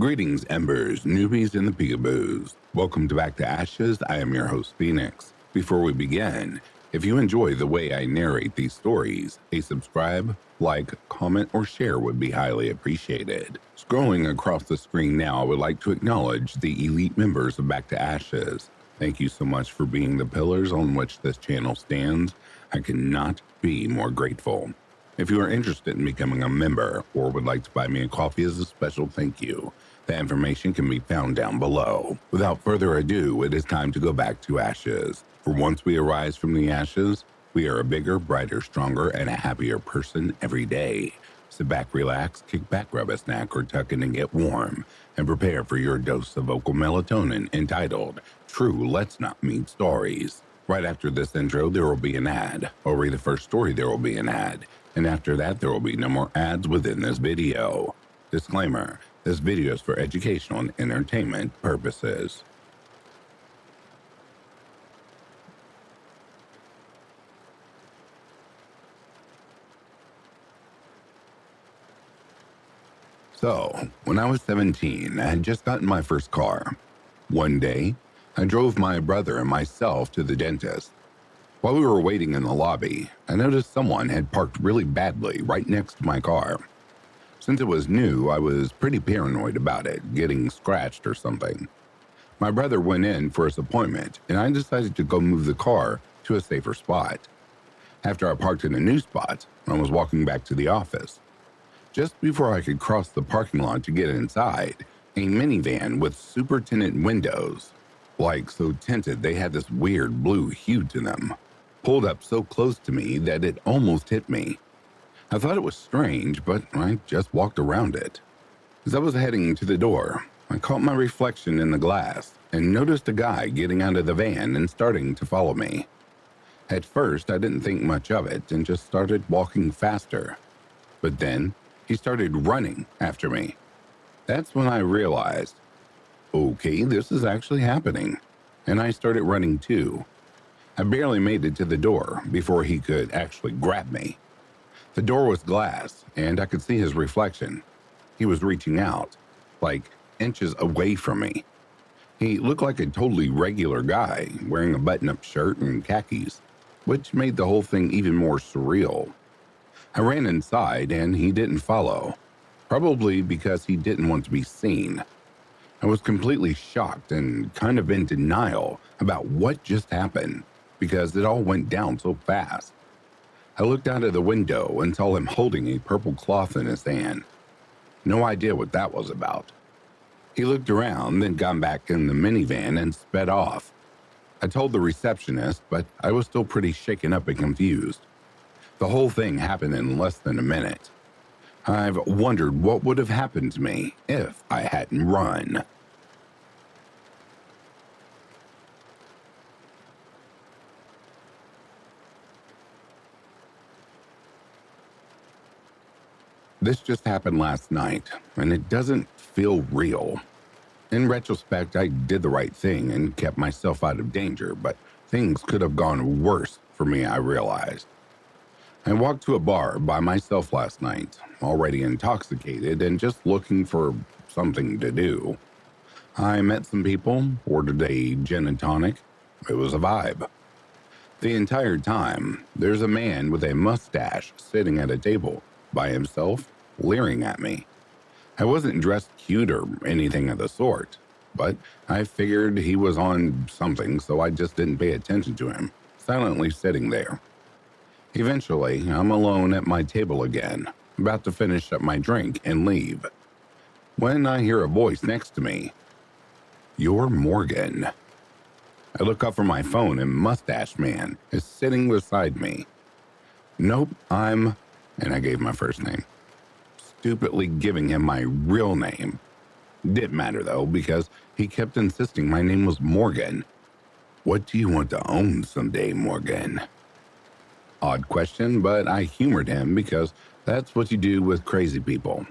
Greetings, Embers, newbies, and the peekaboos. Welcome to Back to Ashes. I am your host, Phoenix. Before we begin, if you enjoy the way I narrate these stories, a subscribe, like, comment, or share would be highly appreciated. Scrolling across the screen now, I would like to acknowledge the elite members of Back to Ashes. Thank you so much for being the pillars on which this channel stands. I cannot be more grateful. If you are interested in becoming a member or would like to buy me a coffee as a special thank you, the information can be found down below. Without further ado, it is time to go back to Ashes. For once we arise from the ashes, we are a bigger, brighter, stronger, and a happier person every day. Sit back, relax, kick back, grab a snack, or tuck in and get warm, and prepare for your dose of vocal melatonin entitled True Let's Not Meet Stories. Right after this intro, there will be an ad. I'll read the first story, there will be an ad. And after that, there will be no more ads within this video. Disclaimer, this video is for educational and entertainment purposes. So, when I was 17, I had just gotten my first car. One day, I drove my brother and myself to the dentist. While we were waiting in the lobby, I noticed someone had parked really badly right next to my car. Since it was new, I was pretty paranoid about it getting scratched or something. My brother went in for his appointment, and I decided to go move the car to a safer spot. After I parked in a new spot, I was walking back to the office. Just before I could cross the parking lot to get inside, a minivan with super tinted windows, like so tinted they had this weird blue hue to them, pulled up so close to me that it almost hit me. I thought it was strange, but I just walked around it. As I was heading to the door, I caught my reflection in the glass and noticed a guy getting out of the van and starting to follow me. At first, I didn't think much of it and just started walking faster. But then, he started running after me. That's when I realized, okay, this is actually happening. And I started running too. I barely made it to the door before he could actually grab me. The door was glass, and I could see his reflection. He was reaching out, like inches away from me. He looked like a totally regular guy, wearing a button-up shirt and khakis, which made the whole thing even more surreal. I ran inside, and he didn't follow, probably because he didn't want to be seen. I was completely shocked and kind of in denial about what just happened, because it all went down so fast. I looked out of the window and saw him holding a purple cloth in his hand. No idea what that was about. He looked around, then got back in the minivan and sped off. I told the receptionist, but I was still pretty shaken up and confused. The whole thing happened in less than a minute. I've wondered what would have happened to me if I hadn't run. This just happened last night, and it doesn't feel real. In retrospect, I did the right thing and kept myself out of danger, but things could have gone worse for me, I realized. I walked to a bar by myself last night, already intoxicated and just looking for something to do. I met some people, ordered a gin and tonic. It was a vibe. The entire time, there's a man with a mustache sitting at a table by himself, leering at me. I wasn't dressed cute or anything of the sort, but I figured he was on something, so I just didn't pay attention to him, silently sitting there. Eventually, I'm alone at my table again, about to finish up my drink and leave, when I hear a voice next to me. "You're Morgan." I look up from my phone and Mustache Man is sitting beside me. "Nope, I'm," and I gave my first name, stupidly giving him my real name. Didn't matter though, because he kept insisting my name was Morgan. "What do you want to own someday, Morgan?" Odd question, but I humored him because that's what you do with crazy people.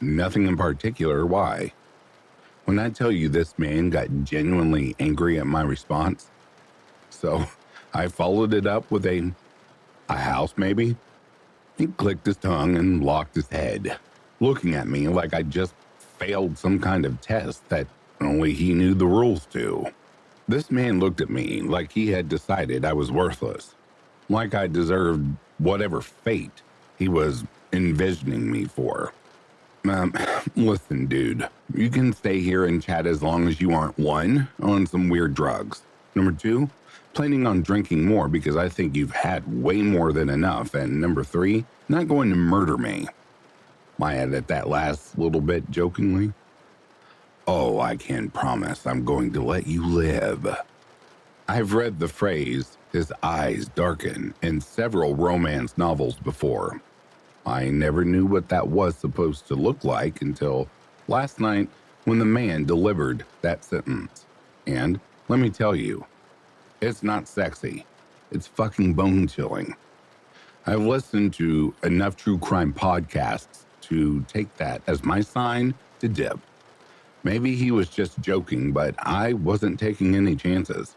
Nothing in particular, why?" When I tell you this man got genuinely angry at my response. So I followed it up with a house maybe? He clicked his tongue and locked his head, looking at me like I just failed some kind of test that only he knew the rules to. This man looked at me like he had decided I was worthless, like I deserved whatever fate he was envisioning me for. Listen, dude, you can stay here and chat as long as you aren't, one, on some weird drugs. Number two, planning on drinking more because I think you've had way more than enough. And number three, not going to murder me. I added that last little bit jokingly. Oh, I can promise I'm going to let you live. I've read the phrase, his eyes darken, in several romance novels before. I never knew what that was supposed to look like until last night when the man delivered that sentence. And let me tell you, it's not sexy. It's fucking bone-chilling. I've listened to enough true crime podcasts to take that as my sign to dip. Maybe he was just joking, but I wasn't taking any chances.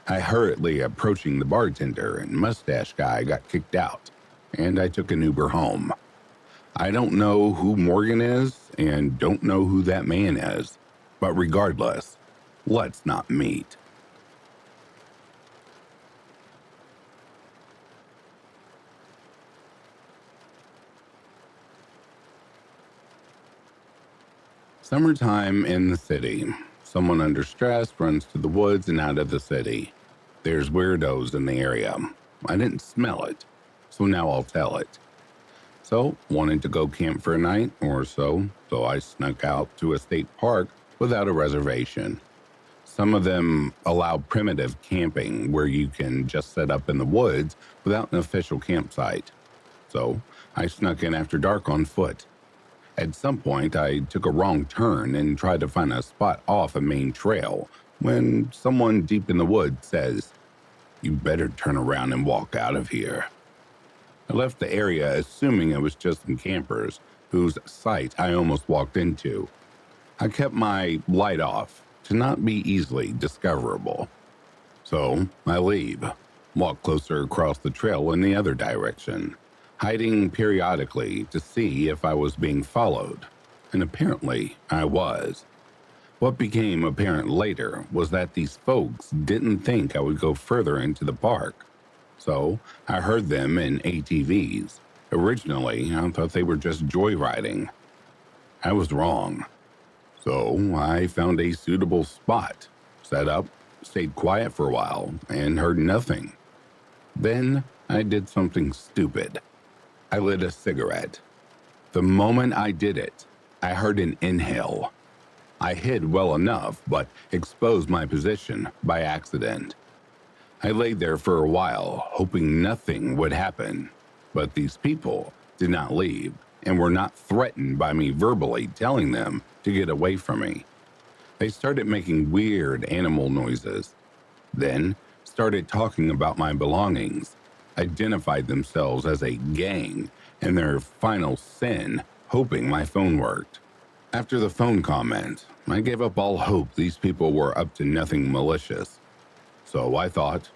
I hurriedly approaching the bartender and mustache guy got kicked out, and I took an Uber home. I don't know who Morgan is and don't know who that man is, but regardless, let's not meet. Summertime in the city. Someone under stress runs to the woods and out of the city. There's weirdos in the area. I didn't smell it, so now I'll tell it. So, wanted to go camp for a night or so I snuck out to a state park without a reservation. Some of them allow primitive camping where you can just set up in the woods without an official campsite. So, I snuck in after dark on foot. At some point, I took a wrong turn and tried to find a spot off a main trail when someone deep in the woods says, "You better turn around and walk out of here." I left the area assuming it was just some campers whose site I almost walked into. I kept my light off to not be easily discoverable. So I leave, walk closer across the trail in the other direction, hiding periodically to see if I was being followed, and apparently I was. What became apparent later was that these folks didn't think I would go further into the park, so I heard them in ATVs. Originally, I thought they were just joyriding. I was wrong. So I found a suitable spot, set up, stayed quiet for a while, and heard nothing. Then I did something stupid. I lit a cigarette. The moment I did it, I heard an inhale. I hid well enough, but exposed my position by accident. I lay there for a while, hoping nothing would happen, but these people did not leave and were not threatened by me verbally telling them to get away from me. They started making weird animal noises, then started talking about my belongings, identified themselves as a gang, and their final sin, hoping my phone worked. After the phone comment, I gave up all hope these people were up to nothing malicious. So I thought,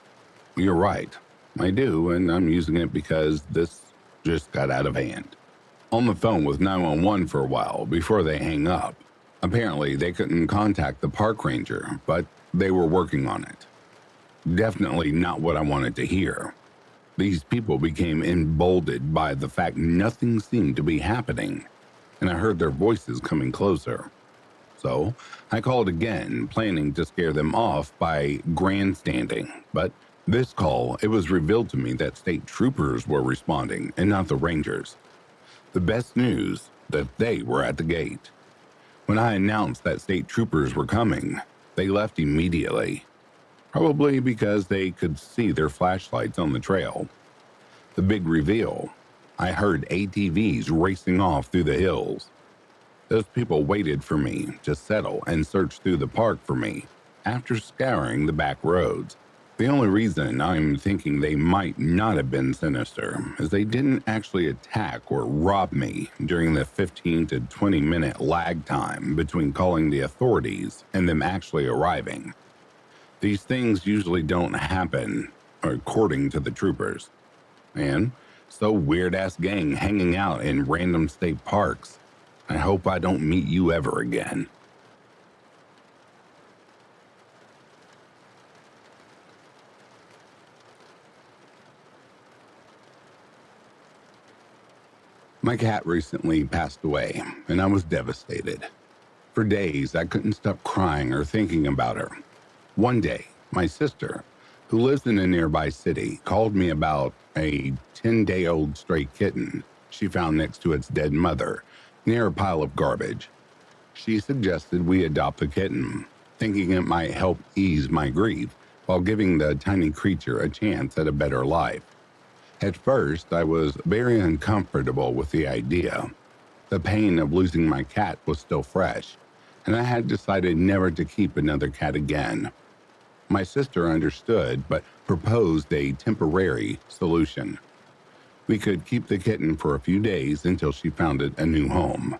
you're right, I do, and I'm using it because this just got out of hand. On the phone with 911 for a while before they hang up. Apparently, they couldn't contact the park ranger, but they were working on it. Definitely not what I wanted to hear. These people became emboldened by the fact nothing seemed to be happening, and I heard their voices coming closer. So I called again, planning to scare them off by grandstanding, but this call, it was revealed to me that state troopers were responding and not the rangers. The best news, that they were at the gate. When I announced that state troopers were coming, they left immediately. Probably because they could see their flashlights on the trail. The big reveal, I heard ATVs racing off through the hills. Those people waited for me to settle and search through the park for me after scouring the back roads. The only reason I'm thinking they might not have been sinister is they didn't actually attack or rob me during the 15 to 20 minute lag time between calling the authorities and them actually arriving. These things usually don't happen, according to the troopers. And so weird-ass gang hanging out in random state parks. I hope I don't meet you ever again." My cat recently passed away, and I was devastated. For days, I couldn't stop crying or thinking about her. One day, my sister, who lives in a nearby city, called me about a 10-day-old stray kitten she found next to its dead mother near a pile of garbage. She suggested we adopt the kitten, thinking it might help ease my grief while giving the tiny creature a chance at a better life. At first, I was very uncomfortable with the idea. The pain of losing my cat was still fresh, and I had decided never to keep another cat again. My sister understood, but proposed a temporary solution. We could keep the kitten for a few days until she found it a new home.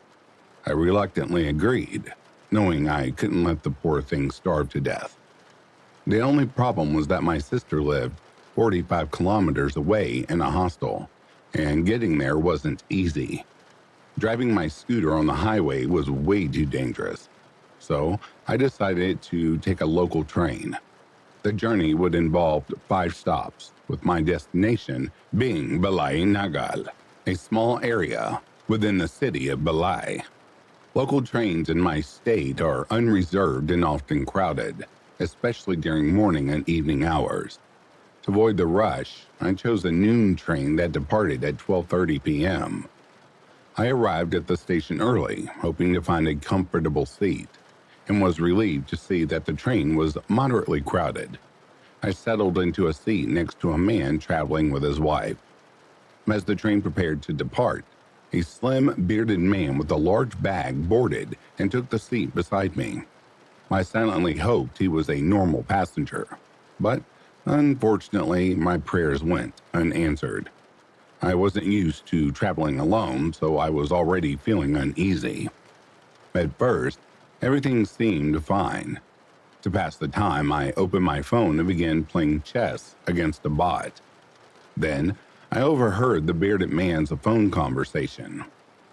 I reluctantly agreed, knowing I couldn't let the poor thing starve to death. The only problem was that my sister lived 45 kilometers away in a hostel, and getting there wasn't easy. Driving my scooter on the highway was way too dangerous, so I decided to take a local train. The journey would involve 5 stops, with my destination being Balai Nagal, a small area within the city of Balai. Local trains in my state are unreserved and often crowded, especially during morning and evening hours. To avoid the rush, I chose a noon train that departed at 12:30 p.m. I arrived at the station early, hoping to find a comfortable seat, and was relieved to see that the train was moderately crowded. I settled into a seat next to a man traveling with his wife. As the train prepared to depart, a slim, bearded man with a large bag boarded and took the seat beside me. I silently hoped he was a normal passenger, but unfortunately, my prayers went unanswered. I wasn't used to traveling alone, so I was already feeling uneasy. At first, everything seemed fine. To pass the time, I opened my phone and began playing chess against a bot. Then, I overheard the bearded man's phone conversation.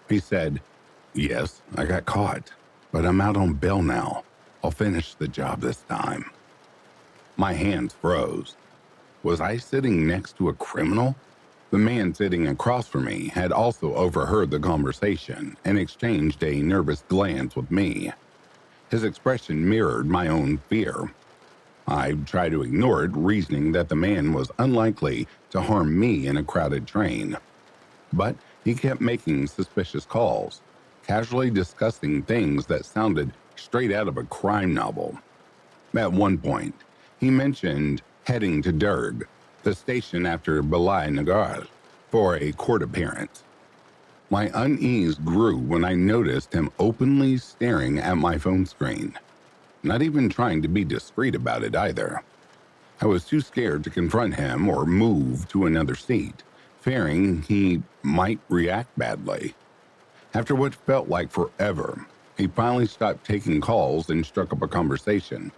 He said, "Yes, I got caught, but I'm out on bail now. I'll finish the job this time." My hands froze. Was I sitting next to a criminal? The man sitting across from me had also overheard the conversation and exchanged a nervous glance with me. His expression mirrored my own fear. I tried to ignore it, reasoning that the man was unlikely to harm me in a crowded train. But he kept making suspicious calls, casually discussing things that sounded straight out of a crime novel. At one point, he mentioned heading to Durg, the station after Balai Nagar, for a court appearance. My unease grew when I noticed him openly staring at my phone screen, not even trying to be discreet about it either. I was too scared to confront him or move to another seat, fearing he might react badly. After what felt like forever, he finally stopped taking calls and struck up a conversation.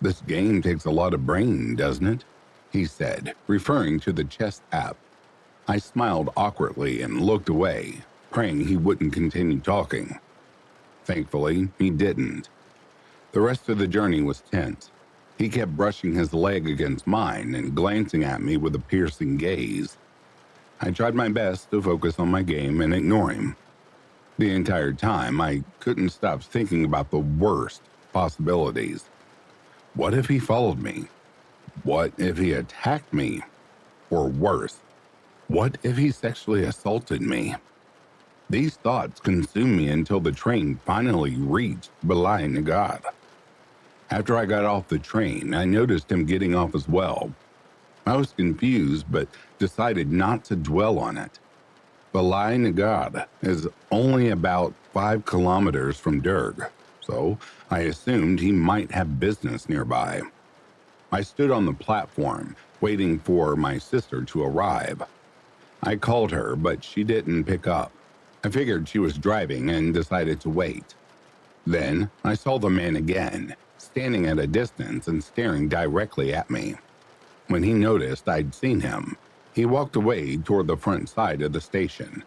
"This game takes a lot of brain, doesn't it?" he said, referring to the chess app. I smiled awkwardly and looked away, praying he wouldn't continue talking. Thankfully, he didn't. The rest of the journey was tense. He kept brushing his leg against mine and glancing at me with a piercing gaze. I tried my best to focus on my game and ignore him. The entire time, I couldn't stop thinking about the worst possibilities. What if he followed me? What if he attacked me? Or worse, what if he sexually assaulted me? These thoughts consumed me until the train finally reached Balai Nagar. After I got off the train, I noticed him getting off as well. I was confused, but decided not to dwell on it. Balai Nagar is only about 5 kilometers from Durg, so I assumed he might have business nearby. I stood on the platform, waiting for my sister to arrive. I called her, but she didn't pick up. I figured she was driving and decided to wait. Then I saw the man again, standing at a distance and staring directly at me. When he noticed I'd seen him, he walked away toward the front side of the station.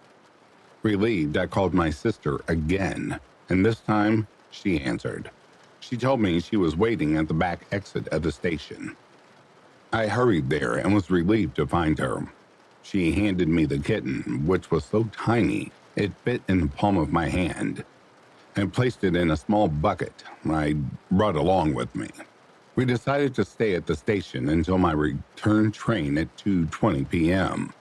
Relieved, I called my sister again, and this time she answered. She told me she was waiting at the back exit of the station. I hurried there and was relieved to find her. She handed me the kitten, which was so tiny it fit in the palm of my hand, and placed it in a small bucket I brought along with me. We decided to stay at the station until my return train at 2:20 p.m.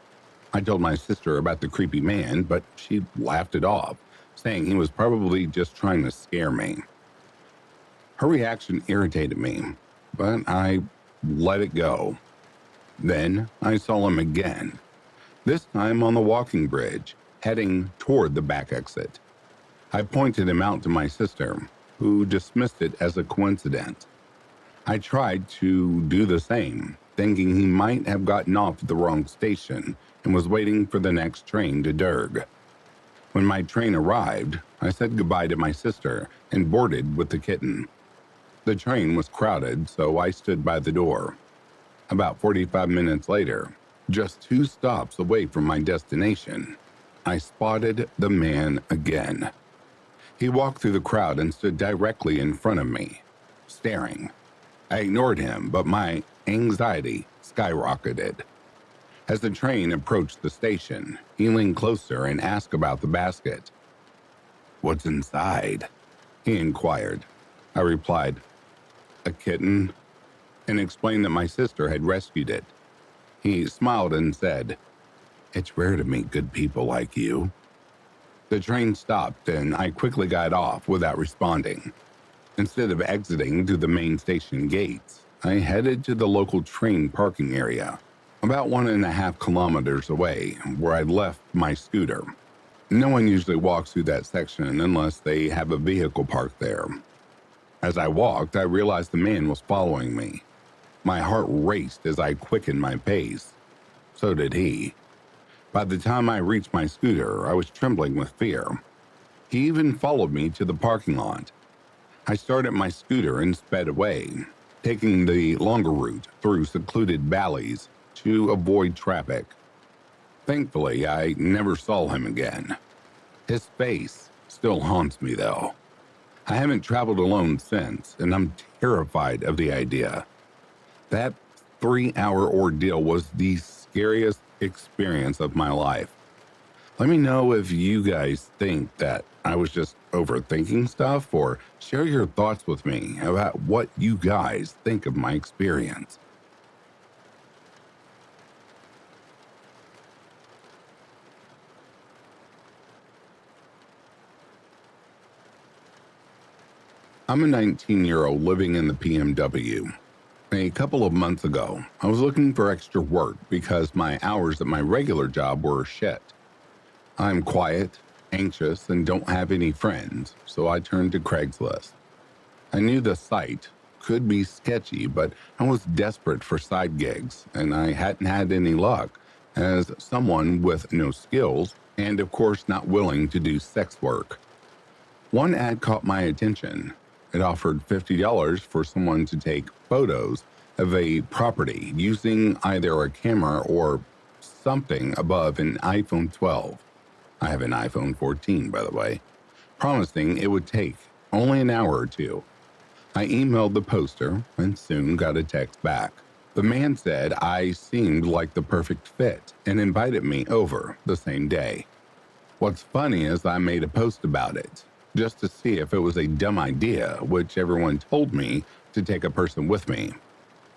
I told my sister about the creepy man, but she laughed it off, saying he was probably just trying to scare me. Her reaction irritated me, but I let it go. Then I saw him again, this time on the walking bridge, heading toward the back exit. I pointed him out to my sister, who dismissed it as a coincidence. I tried to do the same, thinking he might have gotten off at the wrong station and was waiting for the next train to Derg. When my train arrived, I said goodbye to my sister and boarded with the kitten. The train was crowded, so I stood by the door. About 45 minutes later, just 2 stops away from my destination, I spotted the man again. He walked through the crowd and stood directly in front of me, staring. I ignored him, but my anxiety skyrocketed. As the train approached the station, he leaned closer and asked about the basket. "What's inside?" he inquired. I replied, "A kitten," and explained that my sister had rescued it. He smiled and said, "It's rare to meet good people like you." The train stopped and I quickly got off without responding. Instead of exiting through the main station gates, I headed to the local train parking area, about 1.5 kilometers away, where I'd left my scooter. No one usually walks through that section unless they have a vehicle parked there. As I walked, I realized the man was following me. My heart raced as I quickened my pace. So did he. By the time I reached my scooter, I was trembling with fear. He even followed me to the parking lot. I started my scooter and sped away, taking the longer route through secluded valleys to avoid traffic. Thankfully, I never saw him again. His face still haunts me, though. I haven't traveled alone since, and I'm terrified of the idea. That 3-hour ordeal was the scariest experience of my life. Let me know if you guys think that I was just overthinking stuff, or share your thoughts with me about what you guys think of my experience. I'm a 19-year-old living in the PMW. A couple of months ago, I was looking for extra work because my hours at my regular job were shit. I'm quiet, anxious, and don't have any friends, so I turned to Craigslist. I knew the site could be sketchy, but I was desperate for side gigs, and I hadn't had any luck as someone with no skills and, of course, not willing to do sex work. One ad caught my attention. It offered $50 for someone to take photos of a property using either a camera or something above an iPhone 12. I have an iPhone 14, by the way, promising it would take only an hour or two. I emailed the poster and soon got a text back. The man said I seemed like the perfect fit and invited me over the same day. What's funny is I made a post about it, just to see if it was a dumb idea, which everyone told me to take a person with me.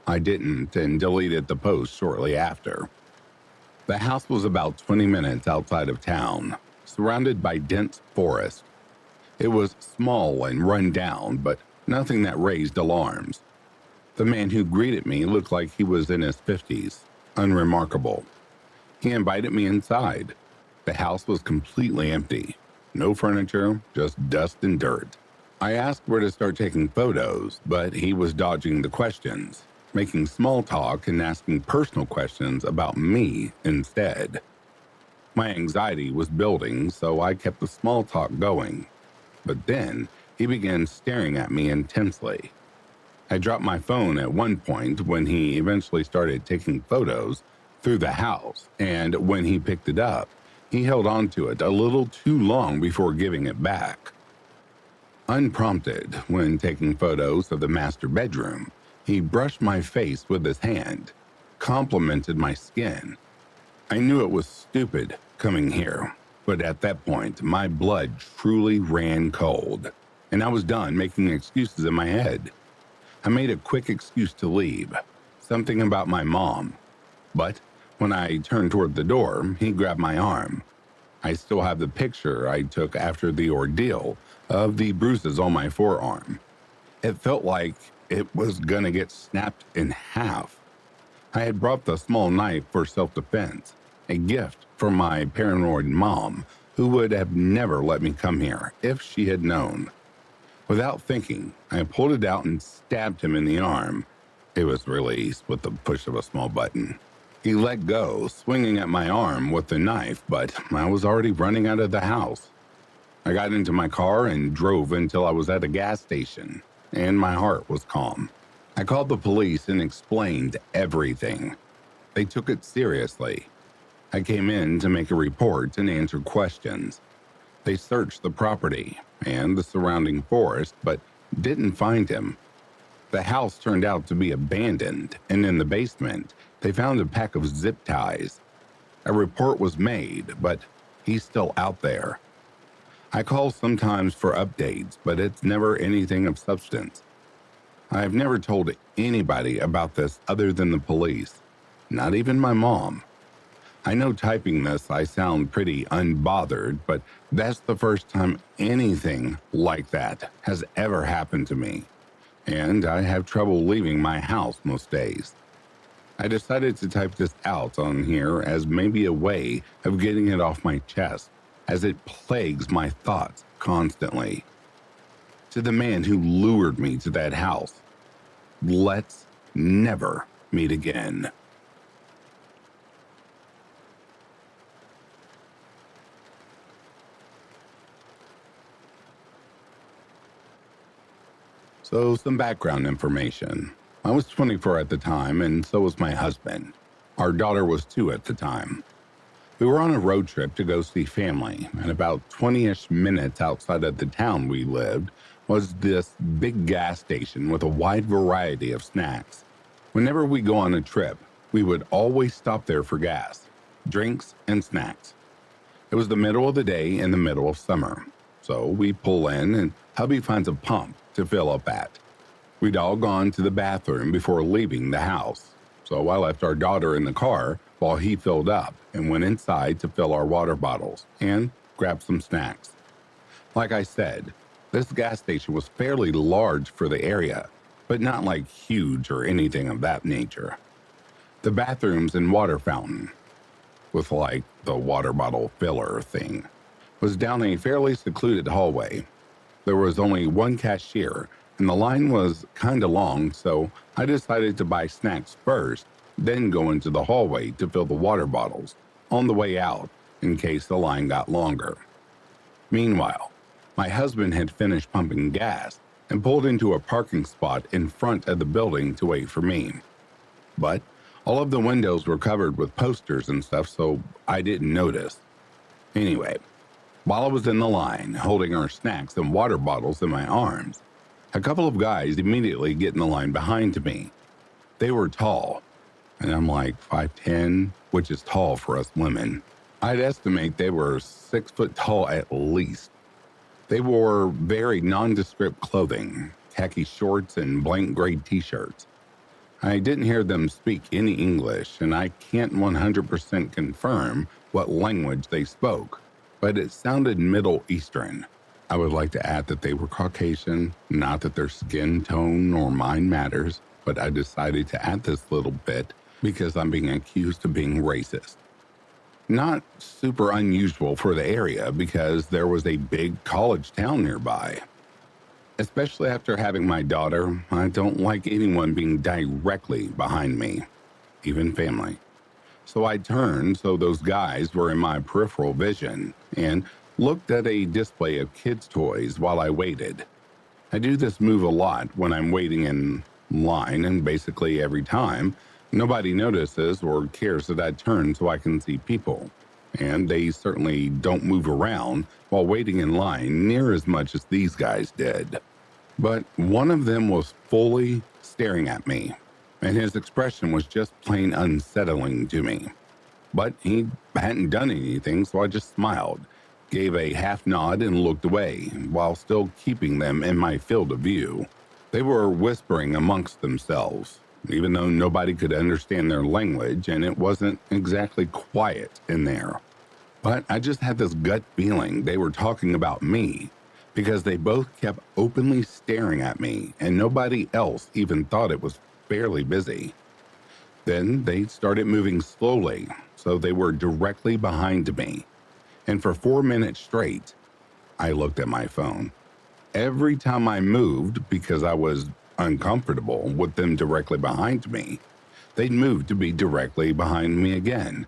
I didn't and deleted the post shortly after. The house was about 20 minutes outside of town, surrounded by dense forest. It was small and run down, but nothing that raised alarms. The man who greeted me looked like he was in his 50s, unremarkable. He invited me inside. The house was completely empty. No furniture, just dust and dirt. I asked where to start taking photos, but he was dodging the questions, making small talk and asking personal questions about me instead. My anxiety was building, so I kept the small talk going. But then he began staring at me intensely. I dropped my phone at one point when he eventually started taking photos through the house, and when he picked it up, He held on to it a little too long before giving it back. Unprompted, when taking photos of the master bedroom, he brushed my face with his hand, complimented my skin. I knew it was stupid coming here, but at that point, my blood truly ran cold, and I was done making excuses in my head. I made a quick excuse to leave, something about my mom, but when I turned toward the door, he grabbed my arm. I still have the picture I took after the ordeal of the bruises on my forearm. It felt like it was gonna get snapped in half. I had brought the small knife for self-defense, a gift from my paranoid mom, who would have never let me come here if she had known. Without thinking, I pulled it out and stabbed him in the arm. It was released with the push of a small button. He let go, swinging at my arm with the knife, but I was already running out of the house. I got into my car and drove until I was at a gas station, and my heart was calm. I called the police and explained everything. They took it seriously. I came in to make a report and answer questions. They searched the property and the surrounding forest, but didn't find him. The house turned out to be abandoned, and in the basement, they found a pack of zip ties. A report was made, but he's still out there. I call sometimes for updates, but it's never anything of substance. I have never told anybody about this other than the police, not even my mom. I know typing this I sound pretty unbothered, but that's the first time anything like that has ever happened to me, and I have trouble leaving my house most days. I decided to type this out on here as maybe a way of getting it off my chest, as it plagues my thoughts constantly. To the man who lured me to that house, let's never meet again. So, some background information. I was 24 at the time, and so was my husband. Our daughter was 2 at the time. We were on a road trip to go see family, and about 20-ish minutes outside of the town we lived was this big gas station with a wide variety of snacks. Whenever we go on a trip, we would always stop there for gas, drinks, and snacks. It was the middle of the day in the middle of summer, so we pull in and hubby finds a pump to fill up at. We'd all gone to the bathroom before leaving the house, so I left our daughter in the car while he filled up and went inside to fill our water bottles and grab some snacks. Like I said, this gas station was fairly large for the area, but not like huge or anything of that nature. The bathrooms and water fountain, with like the water bottle filler thing, was down a fairly secluded hallway. There was only one cashier, and the line was kinda long, so I decided to buy snacks first, then go into the hallway to fill the water bottles on the way out in case the line got longer. Meanwhile, my husband had finished pumping gas and pulled into a parking spot in front of the building to wait for me. But all of the windows were covered with posters and stuff, so I didn't notice. Anyway, while I was in the line, holding our snacks and water bottles in my arms, a couple of guys immediately get in the line behind me. They were tall, and I'm like 5'10", which is tall for us women. I'd estimate they were 6 foot tall at least. They wore very nondescript clothing, khaki shorts and blank gray t-shirts. I didn't hear them speak any English, and I can't 100% confirm what language they spoke, but it sounded Middle Eastern. I would like to add that they were Caucasian, not that their skin tone or mine matters, but I decided to add this little bit because I'm being accused of being racist. Not super unusual for the area because there was a big college town nearby. Especially after having my daughter, I don't like anyone being directly behind me, even family. So I turned so those guys were in my peripheral vision and looked at a display of kids' toys while I waited. I do this move a lot when I'm waiting in line, and basically every time, nobody notices or cares that I turn so I can see people. and they certainly don't move around while waiting in line near as much as these guys did. But one of them was fully staring at me, and his expression was just plain unsettling to me. But he hadn't done anything, so I just smiled, gave a half nod, and looked away, while still keeping them in my field of view. They were whispering amongst themselves, even though nobody could understand their language, and it wasn't exactly quiet in there. But I just had this gut feeling they were talking about me, because they both kept openly staring at me, and nobody else even thought it was fairly busy. Then they started moving slowly, so they were directly behind me. And for 4 minutes straight, I looked at my phone. Every time I moved, because I was uncomfortable with them directly behind me, they'd move to be directly behind me again.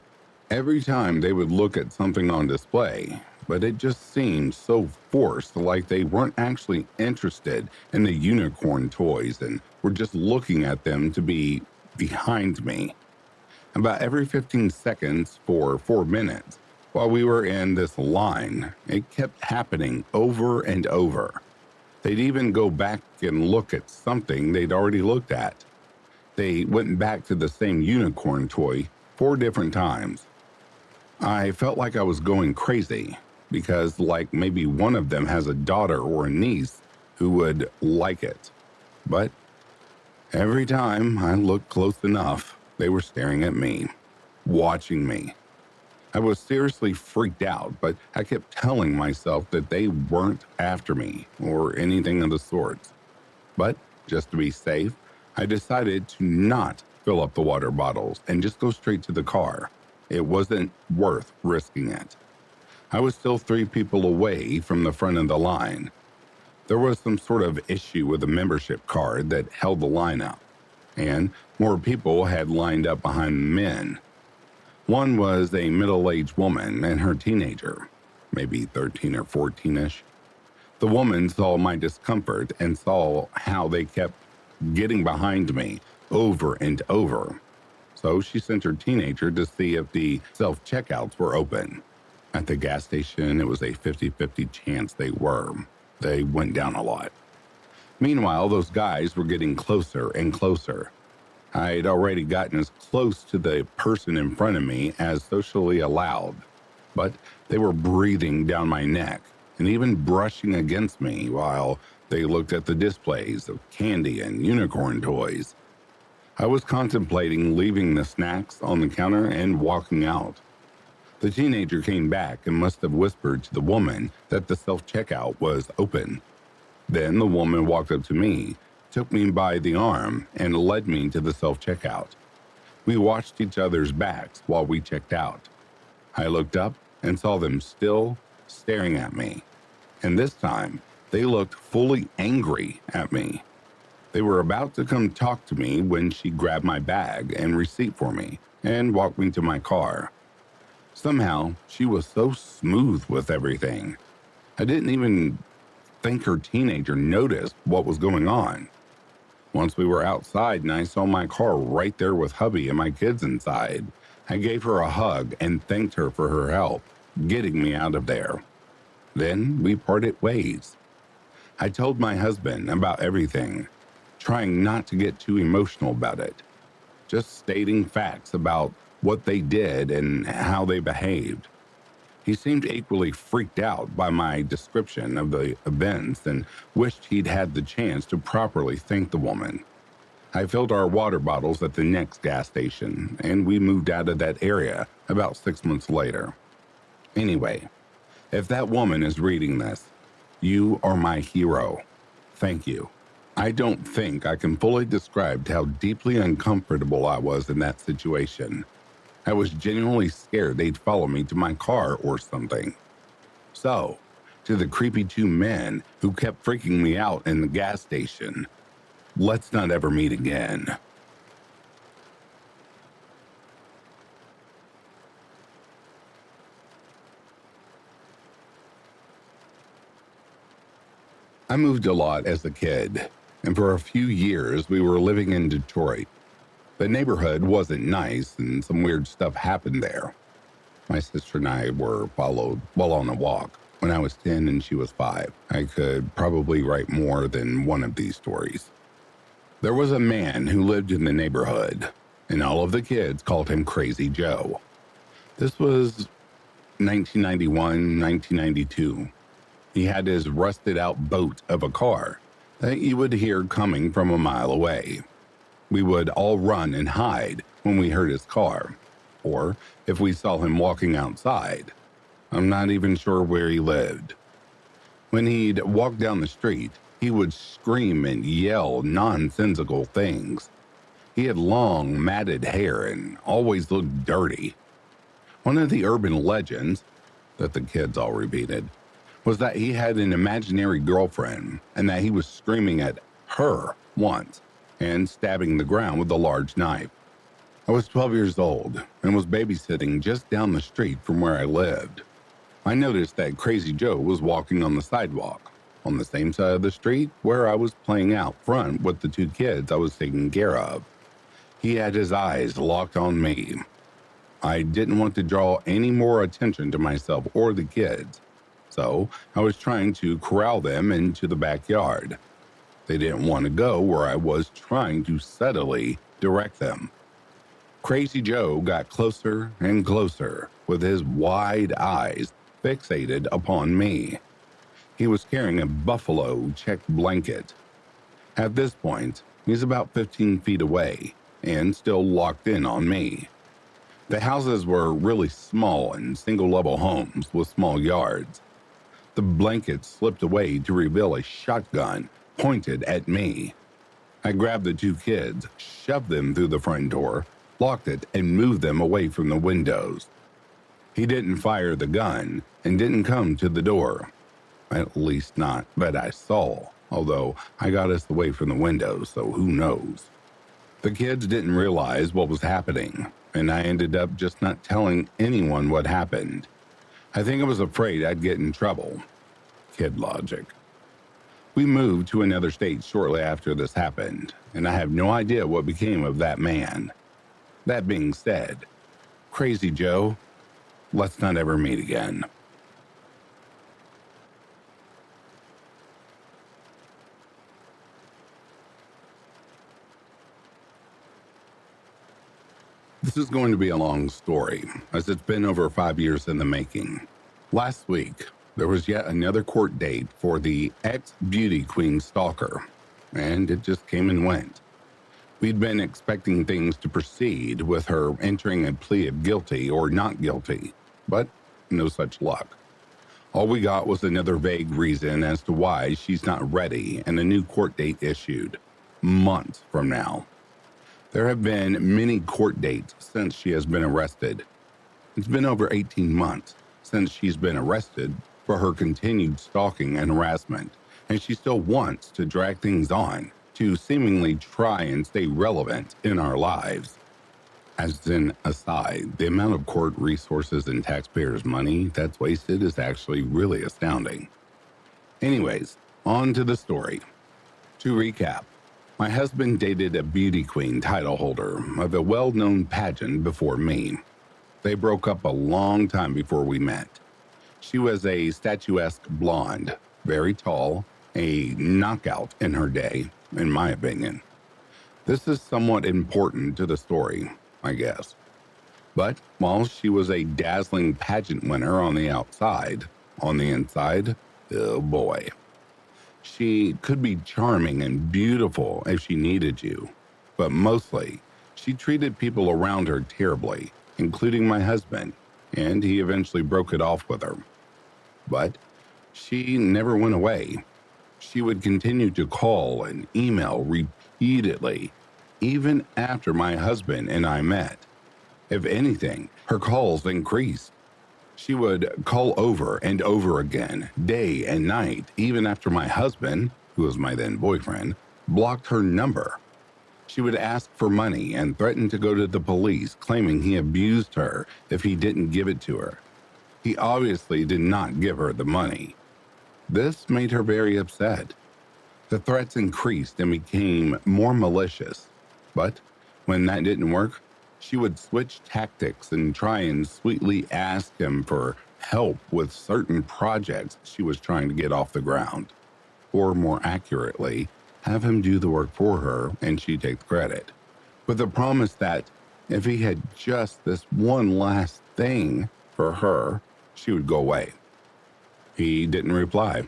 Every time they would look at something on display, but it just seemed so forced, like they weren't actually interested in the unicorn toys and were just looking at them to be behind me. About every 15 seconds for 4 minutes, while we were in this line, it kept happening over and over. They'd even go back and look at something they'd already looked at. They went back to the same unicorn toy 4 different times. I felt like I was going crazy because, like, maybe one of them has a daughter or a niece who would like it. But every time I looked close enough, they were staring at me, watching me. I was seriously freaked out, but I kept telling myself that they weren't after me or anything of the sorts. But just to be safe, I decided to not fill up the water bottles and just go straight to the car. It wasn't worth risking it. I was still 3 people away from the front of the line. There was some sort of issue with the membership card that held the line up, and more people had lined up behind the men. One was a middle-aged woman and her teenager, maybe 13 or 14-ish. The woman saw my discomfort and saw how they kept getting behind me over and over. So she sent her teenager to see if the self-checkouts were open. At the gas station, it was a 50-50 chance they were. They went down a lot. Meanwhile, those guys were getting closer and closer. I'd already gotten as close to the person in front of me as socially allowed, but they were breathing down my neck and even brushing against me while they looked at the displays of candy and unicorn toys. I was contemplating leaving the snacks on the counter and walking out. The teenager came back and must have whispered to the woman that the self-checkout was open. Then the woman walked up to me, took me by the arm, and led me to the self-checkout. We watched each other's backs while we checked out. I looked up and saw them still staring at me, and this time they looked fully angry at me. They were about to come talk to me when she grabbed my bag and receipt for me and walked me to my car. Somehow, she was so smooth with everything. I didn't even think her teenager noticed what was going on. Once we were outside and I saw my car right there with hubby and my kids inside, I gave her a hug and thanked her for her help getting me out of there. Then we parted ways. I told my husband about everything, trying not to get too emotional about it, just stating facts about what they did and how they behaved. He seemed equally freaked out by my description of the events and wished he'd had the chance to properly thank the woman. I filled our water bottles at the next gas station, and we moved out of that area about 6 months later. Anyway, if that woman is reading this, you are my hero. Thank you. I don't think I can fully describe how deeply uncomfortable I was in that situation. I was genuinely scared they'd follow me to my car or something. So, to the creepy 2 men who kept freaking me out in the gas station, let's not ever meet again. I moved a lot as a kid, and for a few years we were living in Detroit. The neighborhood wasn't nice and some weird stuff happened there. My sister and I were followed while on a walk when I was 10 and she was 5. I could probably write more than one of these stories. There was a man who lived in the neighborhood, and all of the kids called him Crazy Joe. This was 1991, 1992. He had his rusted out boat of a car that you would hear coming from a mile away. We would all run and hide when we heard his car, or if we saw him walking outside. I'm not even sure where he lived. When he'd walk down the street, he would scream and yell nonsensical things. He had long, matted hair and always looked dirty. One of the urban legends, that the kids all repeated, was that he had an imaginary girlfriend and that he was screaming at her once and stabbing the ground with a large knife. I was 12 years old and was babysitting just down the street from where I lived. I noticed that Crazy Joe was walking on the sidewalk, on the same side of the street where I was playing out front with the 2 kids I was taking care of. He had his eyes locked on me. I didn't want to draw any more attention to myself or the kids, so I was trying to corral them into the backyard. They didn't want to go where I was trying to subtly direct them. Crazy Joe got closer and closer with his wide eyes fixated upon me. He was carrying a buffalo checked blanket. At this point, he's about 15 feet away and still locked in on me. The houses were really small and single-level homes with small yards. The blanket slipped away to reveal a shotgun pointed at me. I grabbed the 2 kids, shoved them through the front door, locked it, and moved them away from the windows. He didn't fire the gun and didn't come to the door. At least not that I saw, although I got us away from the windows, so who knows. The kids didn't realize what was happening, and I ended up just not telling anyone what happened. I think I was afraid I'd get in trouble. Kid logic. We moved to another state shortly after this happened, and I have no idea what became of that man. That being said, Crazy Joe, let's not ever meet again. This is going to be a long story, as it's been over 5 years in the making. Last week, there was yet another court date for the ex-beauty queen stalker, and it just came and went. We'd been expecting things to proceed with her entering a plea of guilty or not guilty, but no such luck. All we got was another vague reason as to why she's not ready and a new court date issued, months from now. There have been many court dates since she has been arrested. It's been over 18 months since she's been arrested for her continued stalking and harassment, and she still wants to drag things on to seemingly try and stay relevant in our lives. As an aside, the amount of court resources and taxpayers' money that's wasted is actually really astounding. Anyways, on to the story. To recap, my husband dated a beauty queen title holder of a well-known pageant before me. They broke up a long time before we met. She was a statuesque blonde, very tall, a knockout in her day, in my opinion. This is somewhat important to the story, I guess. But while she was a dazzling pageant winner on the outside, on the inside, oh boy. She could be charming and beautiful if she needed you, but mostly, she treated people around her terribly, including my husband, and he eventually broke it off with her. But she never went away. She would continue to call and email repeatedly, even after my husband and I met. If anything, her calls increased. She would call over and over again, day and night, even after my husband, who was my then boyfriend, blocked her number. She would ask for money and threaten to go to the police, claiming he abused her if he didn't give it to her. He obviously did not give her the money. This made her very upset. The threats increased and became more malicious. But when that didn't work, She would switch tactics and try and sweetly ask him for help with certain projects she was trying to get off the ground. Or more accurately, have him do the work for her and she take the credit, with the promise that if he had just this one last thing for her, she would go away. He didn't reply,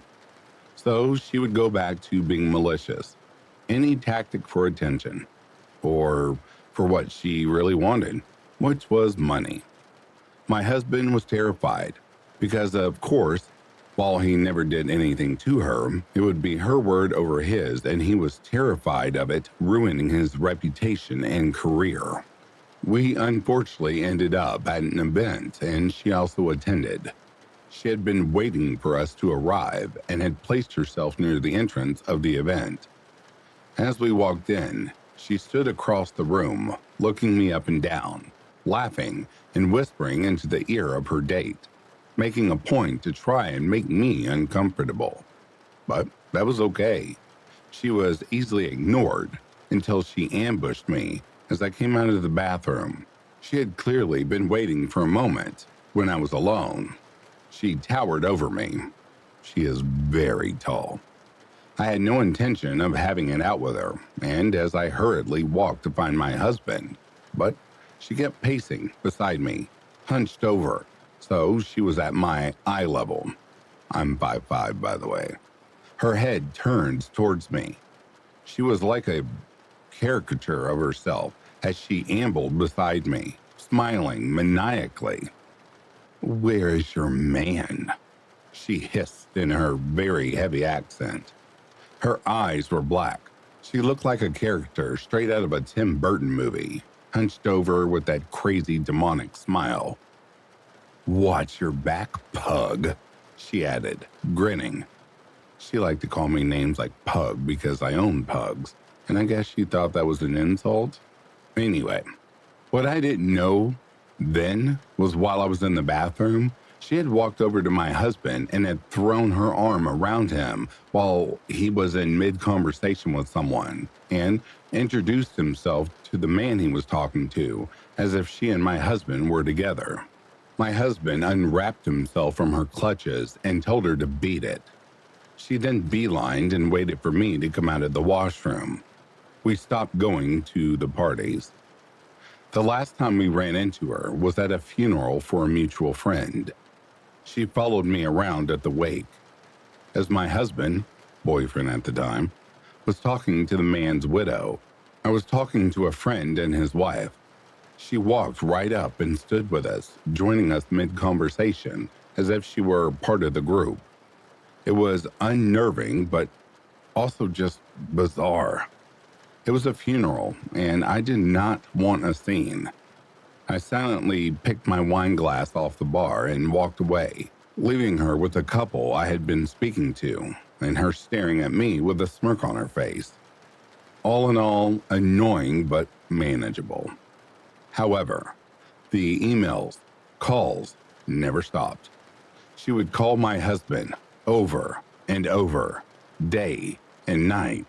so she would go back to being malicious, any tactic for attention, or for what she really wanted, which was money. My husband was terrified because, of course, while he never did anything to her, it would be her word over his, and he was terrified of it ruining his reputation and career. We unfortunately ended up at an event, and she also attended. She had been waiting for us to arrive and had placed herself near the entrance of the event. As we walked in, she stood across the room, looking me up and down, laughing and whispering into the ear of her date, making a point to try and make me uncomfortable. But that was okay. She was easily ignored until she ambushed me as I came out of the bathroom. She had clearly been waiting for a moment when I was alone. She towered over me. She is very tall. I had no intention of having it out with her, and as I hurriedly walked to find my husband, but she kept pacing beside me, hunched over, so she was at my eye level. I'm 5'5", by the way. Her head turned towards me. She was like a caricature of herself as she ambled beside me, smiling maniacally. "Where is your man?" she hissed in her very heavy accent. Her eyes were black. She looked like a character straight out of a Tim Burton movie, hunched over with that crazy demonic smile. "Watch your back, pug," she added, grinning. She liked to call me names like Pug because I own pugs, and I guess she thought that was an insult. Anyway, what I didn't know then was while I was in the bathroom, she had walked over to my husband and had thrown her arm around him while he was in mid-conversation with someone and introduced himself to the man he was talking to as if she and my husband were together. My husband unwrapped himself from her clutches and told her to beat it. She then beelined and waited for me to come out of the washroom. We stopped going to the parties. The last time we ran into her was at a funeral for a mutual friend. She followed me around at the wake. As my husband, boyfriend at the time, was talking to the man's widow, I was talking to a friend and his wife. She walked right up and stood with us, joining us mid-conversation as if she were part of the group. It was unnerving, but also just bizarre. It was a funeral, and I did not want a scene. I silently picked my wine glass off the bar and walked away, leaving her with a couple I had been speaking to, and her staring at me with a smirk on her face. All in all, annoying but manageable. However, the emails, calls never stopped. She would call my husband over and over, day and night.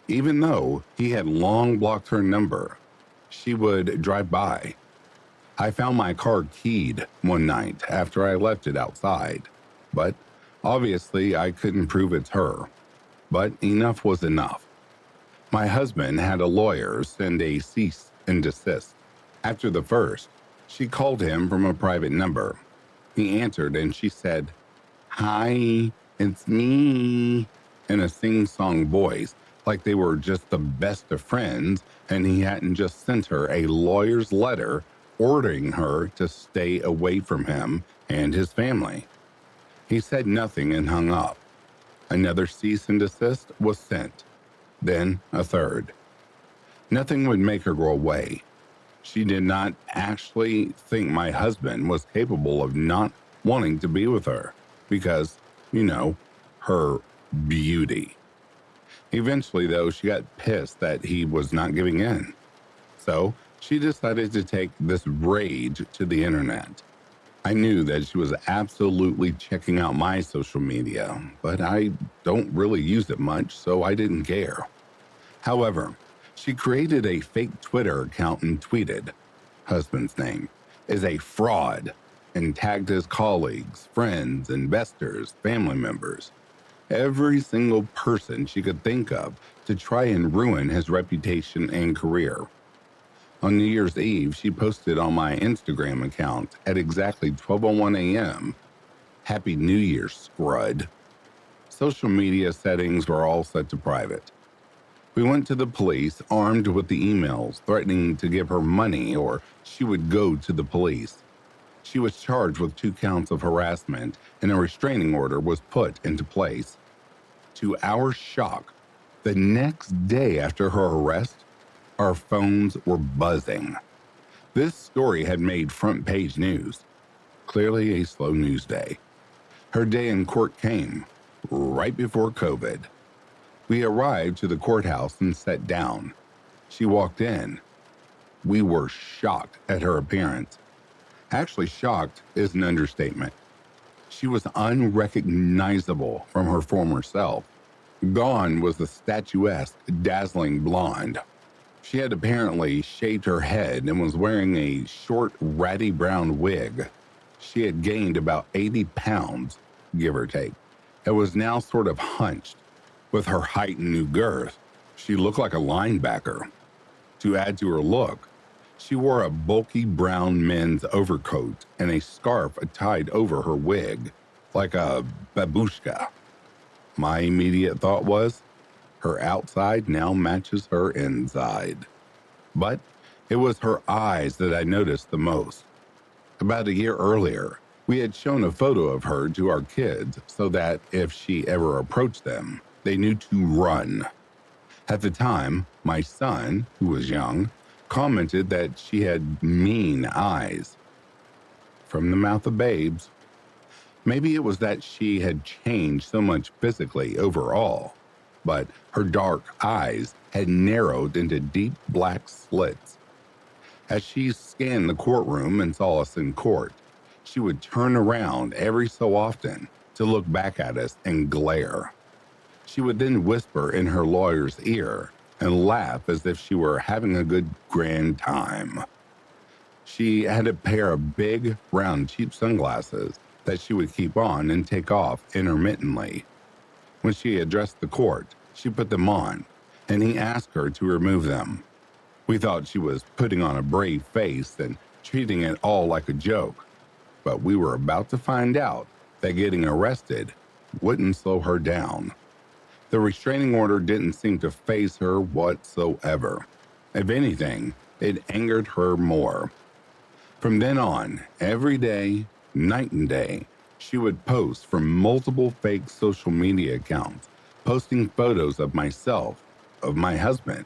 Even though he had long blocked her number, she would drive by. I found my car keyed one night after I left it outside, but obviously I couldn't prove it's her. But enough was enough. My husband had a lawyer send a cease and desist. After the first, she called him from a private number. He answered and she said, "Hi, it's me," in a sing-song voice, like they were just the best of friends and he hadn't just sent her a lawyer's letter ordering her to stay away from him and his family. He said nothing and hung up. Another cease and desist was sent, then a third. Nothing would make her go away. She did not actually think my husband was capable of not wanting to be with her because, her beauty. Eventually, though, she got pissed that he was not giving in. So she decided to take this rage to the internet. I knew that she was absolutely checking out my social media, but I don't really use it much, so I didn't care. However, she created a fake Twitter account and tweeted, husband's name, is a fraud and tagged his colleagues, friends, investors, family members, every single person she could think of to try and ruin his reputation and career. On New Year's Eve, she posted on my Instagram account at exactly 12:01 a.m., "Happy New Year, Scrud." Social media settings were all set to private. We went to the police armed with the emails threatening to give her money or she would go to the police. She was charged with 2 counts of harassment and a restraining order was put into place. To our shock, the next day after her arrest, our phones were buzzing. This story had made front-page news. Clearly a slow news day. Her day in court came right before COVID. We arrived to the courthouse and sat down. She walked in. We were shocked at her appearance. Actually, shocked is an understatement. She was unrecognizable from her former self. Gone was the statuesque, dazzling blonde. She had apparently shaved her head and was wearing a short, ratty brown wig. She had gained about 80 pounds, give or take, and was now sort of hunched. With her height and new girth, she looked like a linebacker. To add to her look, she wore a bulky brown men's overcoat and a scarf tied over her wig, like a babushka. My immediate thought was, her outside now matches her inside. But it was her eyes that I noticed the most. About a year earlier, we had shown a photo of her to our kids so that if she ever approached them, they knew to run. At the time, my son, who was young, commented that she had mean eyes. From the mouth of babes. Maybe it was that she had changed so much physically overall, but her dark eyes had narrowed into deep black slits. As she scanned the courtroom and saw us in court, she would turn around every so often to look back at us and glare. She would then whisper in her lawyer's ear and laugh as if she were having a good grand time. She had a pair of big, round, cheap sunglasses that she would keep on and take off intermittently. When she addressed the court, she put them on, and he asked her to remove them. We thought she was putting on a brave face and treating it all like a joke, but we were about to find out that getting arrested wouldn't slow her down. The restraining order didn't seem to faze her whatsoever. If anything, it angered her more. From then on, every day, night and day, she would post from multiple fake social media accounts, posting photos of myself, of my husband.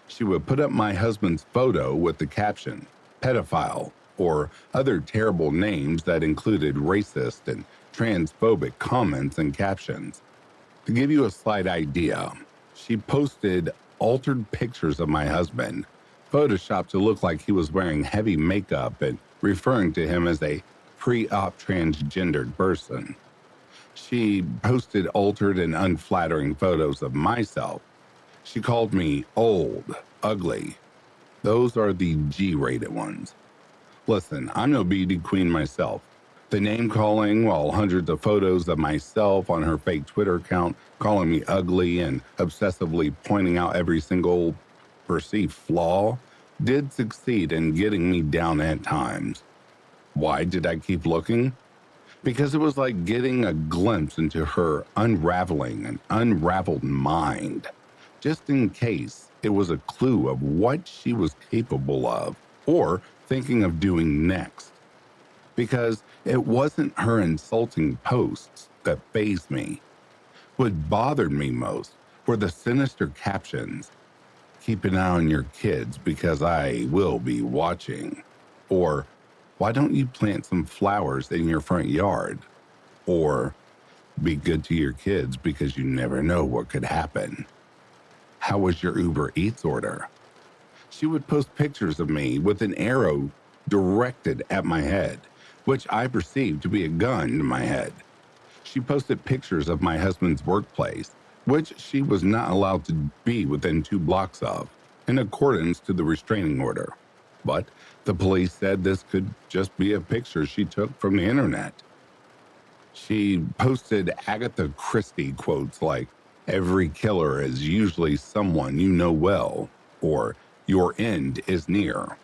She would put up my husband's photo with the caption, "pedophile," or other terrible names that included racist and transphobic comments and captions. To give you a slight idea, she posted altered pictures of my husband, photoshopped to look like he was wearing heavy makeup and referring to him as a pre-op transgendered person. She posted altered and unflattering photos of myself. She called me old, ugly. Those are the G-rated ones. Listen, I'm no beauty queen myself. The name-calling, while hundreds of photos of myself on her fake Twitter account calling me ugly and obsessively pointing out every single perceived flaw, did succeed in getting me down at times. Why did I keep looking? Because it was like getting a glimpse into her unraveling and unraveled mind, just in case it was a clue of what she was capable of or thinking of doing next. Because it wasn't her insulting posts that fazed me. What bothered me most were the sinister captions. "Keep an eye on your kids because I will be watching." Or, "Why don't you plant some flowers in your front yard?" Or, "Be good to your kids because you never know what could happen." "How was your Uber Eats order?" She would post pictures of me with an arrow directed at my head, which I perceived to be a gun to my head. She posted pictures of my husband's workplace, which she was not allowed to be within 2 blocks of, in accordance to the restraining order. but the police said this could just be a picture she took from the internet. She posted Agatha Christie quotes like, "Every killer is usually someone you know well," or "Your end is near."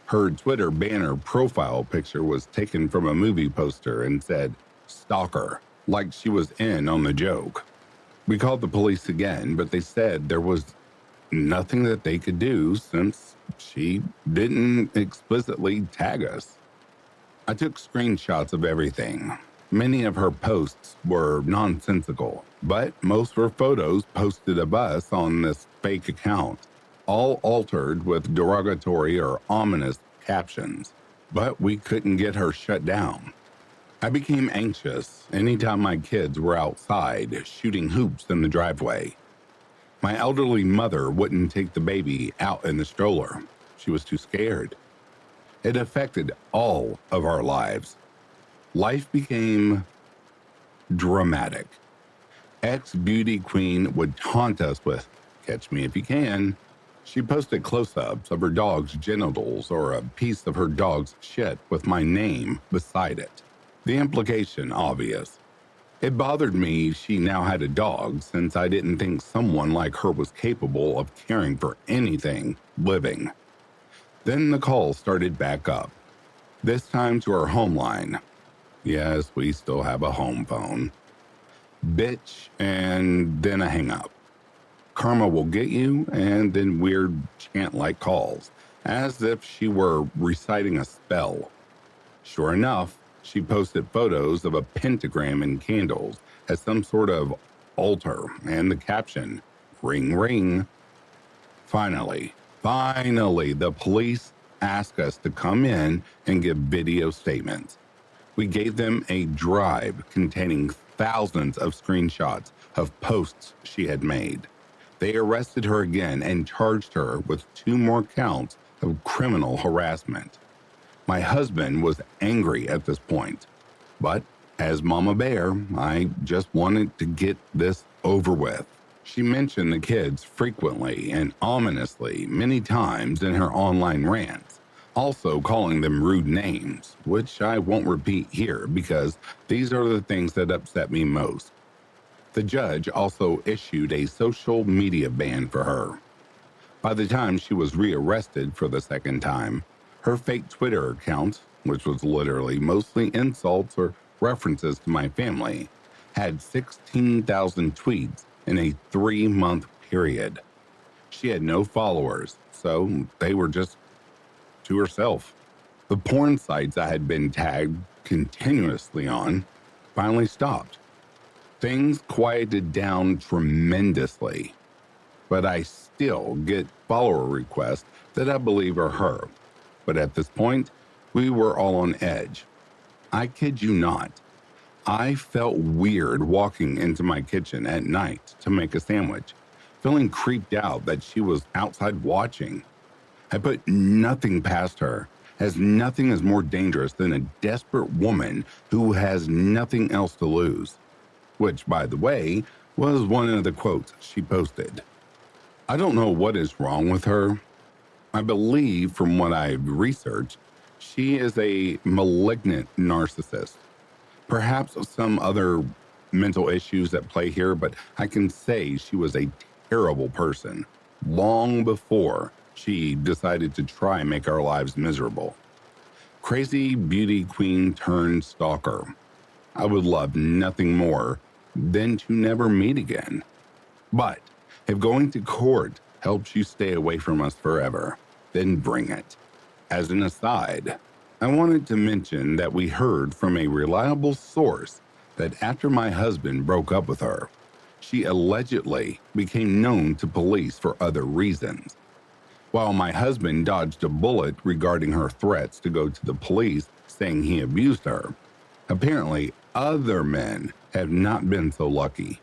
Her Twitter banner profile picture was taken from a movie poster and said, "Stalker," like she was in on the joke. We called the police again, but they said there was nothing that they could do since she didn't explicitly tag us. I took screenshots of everything. Many of her posts were nonsensical, but most were photos posted of us on this fake account, all altered with derogatory or ominous captions. But we couldn't get her shut down. I became anxious anytime my kids were outside shooting hoops in the driveway. My elderly mother wouldn't take the baby out in the stroller. She was too scared. It affected all of our lives. Life became dramatic. Ex-beauty queen would taunt us with, "Catch me if you can." She posted close-ups of her dog's genitals or a piece of her dog's shit with my name beside it. The implication obvious. It bothered me she now had a dog, since I didn't think someone like her was capable of caring for anything living. Then the calls started back up, this time to our home line. Yes, we still have a home phone. Bitch, and then a hang up. Karma will get you, and then weird chant-like calls, as if she were reciting a spell. Sure enough, she posted photos of a pentagram and candles as some sort of altar, and the caption, "Ring, ring." Finally, the police asked us to come in and give video statements. We gave them a drive containing thousands of screenshots of posts she had made. They arrested her again and charged her with 2 more counts of criminal harassment. My husband was angry at this point, but as Mama Bear, I just wanted to get this over with. She mentioned the kids frequently and ominously many times in her online rants, also calling them rude names, which I won't repeat here because these are the things that upset me most. The judge also issued a social media ban for her. By the time she was rearrested for the second time, her fake Twitter account, which was literally mostly insults or references to my family, had 16,000 tweets in a 3-month period. She had no followers, so they were just to herself. The porn sites I had been tagged continuously on finally stopped. Things quieted down tremendously, but I still get follower requests that I believe are her. But at this point, we were all on edge. I kid you not. I felt weird walking into my kitchen at night to make a sandwich, feeling creeped out that she was outside watching. I put nothing past her, as nothing is more dangerous than a desperate woman who has nothing else to lose. Which, by the way, was one of the quotes she posted. I don't know what is wrong with her. I believe, from what I've researched, she is a malignant narcissist. Perhaps some other mental issues at play here, but I can say she was a terrible person long before she decided to try and make our lives miserable. Crazy beauty queen turned stalker. I would love nothing more than to never meet again. But if going to court helps you stay away from us forever, then bring it. As an aside, I wanted to mention that we heard from a reliable source that after my husband broke up with her, she allegedly became known to police for other reasons. While my husband dodged a bullet regarding her threats to go to the police saying he abused her, apparently other men have not been so lucky.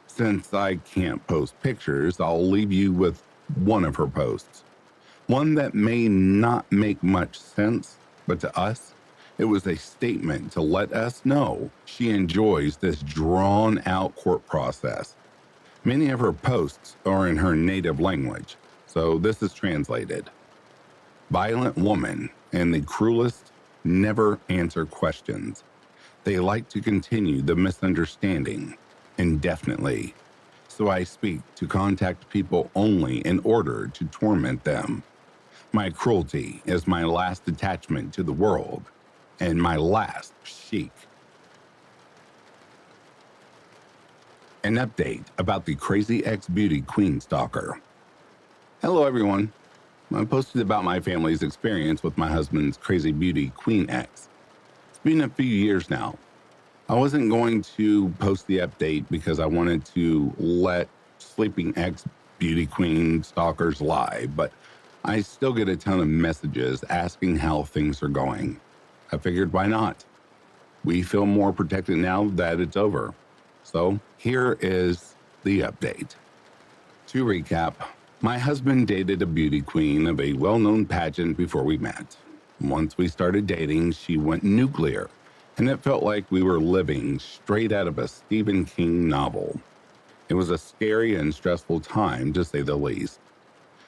Since I can't post pictures, I'll leave you with one of her posts. One that may not make much sense, but to us, it was a statement to let us know she enjoys this drawn-out court process. Many of her posts are in her native language, so this is translated. violent woman and the cruelest never answer questions. They like to continue the misunderstanding indefinitely. So I speak to contact people only in order to torment them. My cruelty is my last attachment to the world and my last chic. An update about the crazy ex-beauty queen stalker. Hello everyone. I posted about my family's experience with my husband's crazy beauty queen ex. It's been a few years now. I wasn't going to post the update because I wanted to let sleeping ex-beauty queen stalkers lie, but I still get a ton of messages asking how things are going. I figured why not? We feel more protected now that it's over. So here is the update. To recap, my husband dated a beauty queen of a well-known pageant before we met. Once we started dating, she went nuclear, and it felt like we were living straight out of a Stephen King novel. It was a scary and stressful time, to say the least.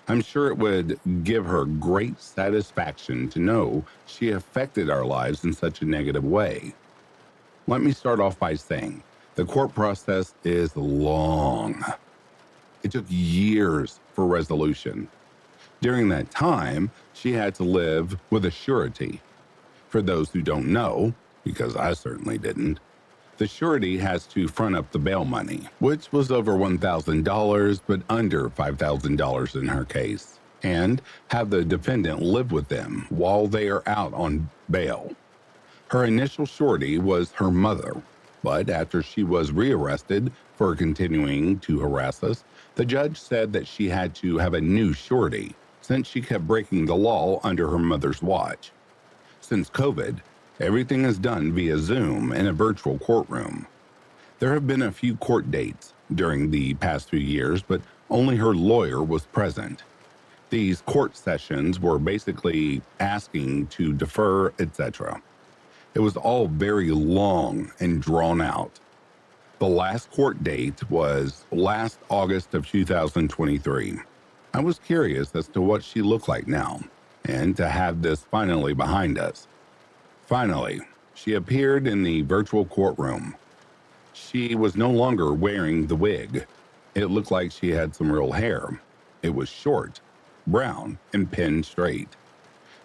I'm sure it would give her great satisfaction to know she affected our lives in such a negative way. Let me start off by saying, the court process is long. It took years for resolution. During that time, she had to live with a surety. For those who don't know, because I certainly didn't, the surety has to front up the bail money, which was over $1,000 but under $5,000 in her case, and have the defendant live with them while they are out on bail. Her initial surety was her mother, but after she was rearrested for continuing to harass us, the judge said that she had to have a new surety since she kept breaking the law under her mother's watch. Since COVID, everything is done via Zoom in a virtual courtroom. There have been a few court dates during the past few years, but only her lawyer was present. These court sessions were basically asking to defer, etc. It was all very long and drawn out. The last court date was last August of 2023. I was curious as to what she looked like now, and to have this finally behind us. Finally, she appeared in the virtual courtroom. She was no longer wearing the wig. It looked like she had some real hair. It was short, brown, and pinned straight.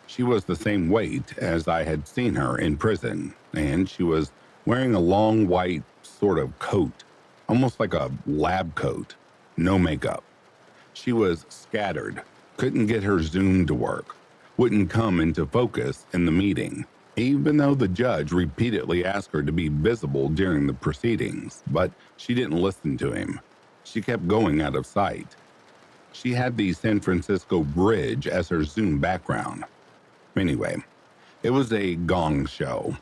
She was the same weight as I had seen her in prison, and she was wearing a long white sort of coat, almost like a lab coat, no makeup. She was scattered, couldn't get her Zoom to work, wouldn't come into focus in the meeting, even though the judge repeatedly asked her to be visible during the proceedings, but she didn't listen to him. She kept going out of sight. She had the San Francisco Bridge as her Zoom background. Anyway, it was a gong show.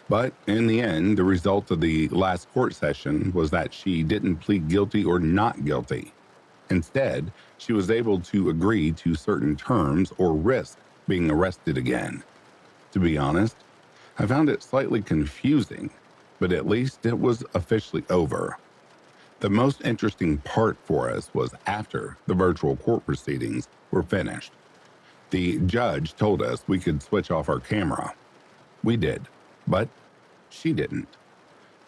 But in the end, the result of the last court session was that she didn't plead guilty or not guilty. Instead, she was able to agree to certain terms or risk being arrested again. To be honest, I found it slightly confusing, but at least it was officially over. The most interesting part for us was after the virtual court proceedings were finished. The judge told us we could switch off our camera. We did, but she didn't.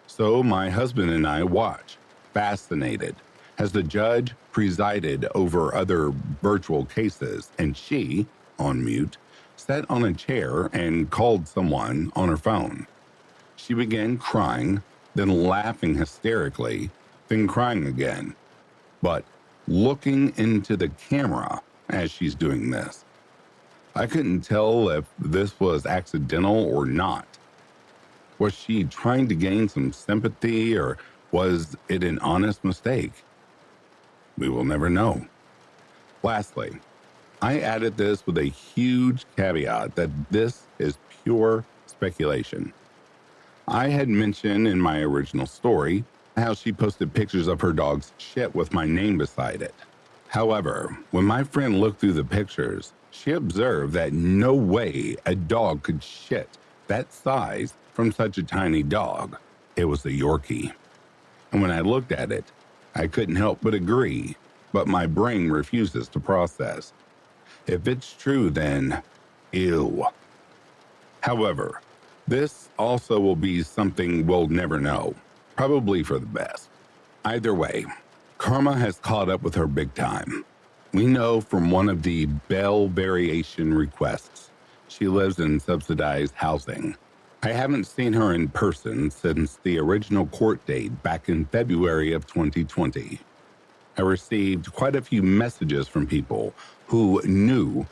So my husband and I watched, fascinated, as the judge presided over other virtual cases, and she, on mute, sat on a chair and called someone on her phone. She began crying, then laughing hysterically, then crying again, but looking into the camera as she's doing this. I couldn't tell if this was accidental or not. Was she trying to gain some sympathy, or was it an honest mistake? We will never know. Lastly, I added this with a huge caveat that this is pure speculation. I had mentioned in my original story how she posted pictures of her dog's shit with my name beside it. However, when my friend looked through the pictures, she observed that no way a dog could shit that size from such a tiny dog. It was a Yorkie. And when I looked at it, I couldn't help but agree, but my brain refuses to process. If it's true, then ew. However, this also will be something we'll never know, probably for the best. Either way, karma has caught up with her big time. We know from one of the Bell variation requests she lives in subsidized housing. I haven't seen her in person since the original court date back in February of 2020. I received quite a few messages from people who knew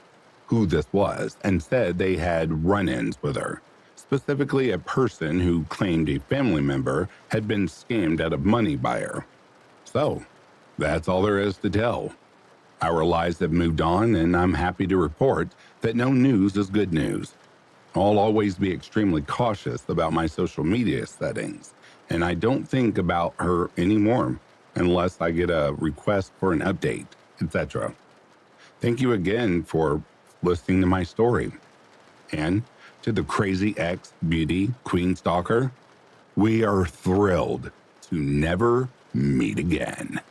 who this was and said they had run-ins with her, specifically a person who claimed a family member had been scammed out of money by her. So, that's all there is to tell. Our lives have moved on, and I'm happy to report that no news is good news. I'll always be extremely cautious about my social media settings, and I don't think about her anymore unless I get a request for an update, etc. Thank you again for listening to my story. And to the crazy ex-beauty queen stalker, we are thrilled to never meet again.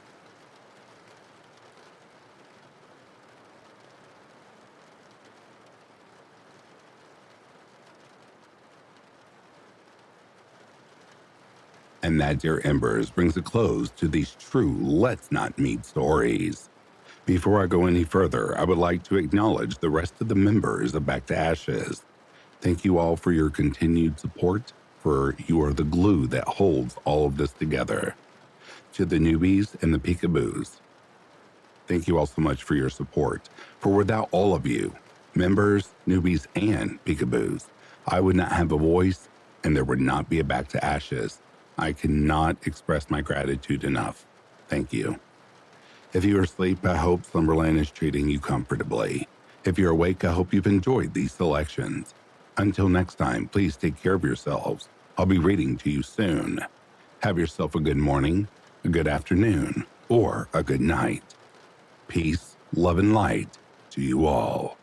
And that, dear Embers, brings a close to these true Let's Not Meet stories. Before I go any further, I would like to acknowledge the rest of the members of Back to Ashes. Thank you all for your continued support, for you are the glue that holds all of this together. To the newbies and the peekaboos, thank you all so much for your support, for without all of you, members, newbies, and peekaboos, I would not have a voice and there would not be a Back to Ashes. I cannot express my gratitude enough. Thank you. If you are asleep, I hope Slumberland is treating you comfortably. If you're awake, I hope you've enjoyed these selections. Until next time, please take care of yourselves. I'll be reading to you soon. Have yourself a good morning, a good afternoon, or a good night. Peace, love, and light to you all.